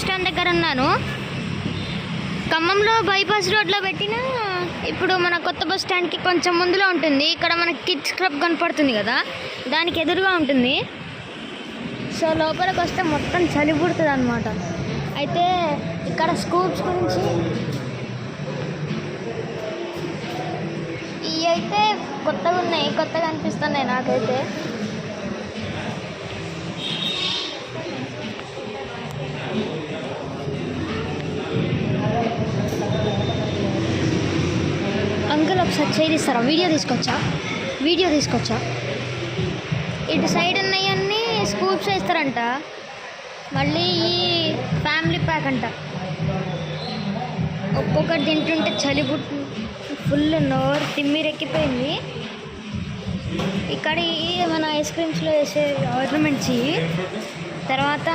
Stand దగ్గర ఉన్నాను. ఖమ్మంలో బైపాస్ రోడ్లో పెట్టిన ఇప్పుడు మన కొత్త బస్ స్టాండ్కి కొంచెం ముందులో ఉంటుంది. ఇక్కడ మన కిడ్స్ క్లబ్ కనపడుతుంది కదా, దానికి ఎదురుగా ఉంటుంది. సో లోపలికి వస్తే మొత్తం చలి పుడుతుంది అనమాట. అయితే ఇక్కడ స్కూప్స్ గురించి ఇవి అయితే కొత్తగా ఉన్నాయి, కొత్తగా అనిపిస్తున్నాయి నాకైతే. అంకుల్ ఒకసారి చేయిస్తారా? వీడియో తీసుకొచ్చా. ఇటు సైడ్ ఉన్నాయన్నీ స్కూప్స్ వేస్తారంట. మళ్ళీ ఈ ఫ్యామిలీ ప్యాక్ అంట. ఒక్కొక్కటి తింటుంటే చలి పుట్టు ఫుల్ నోరు తిమ్మిరెక్కిపోయింది. ఇక్కడ మన ఐస్ క్రీమ్స్లో వేసే ఆర్నమెంట్స్ తర్వాత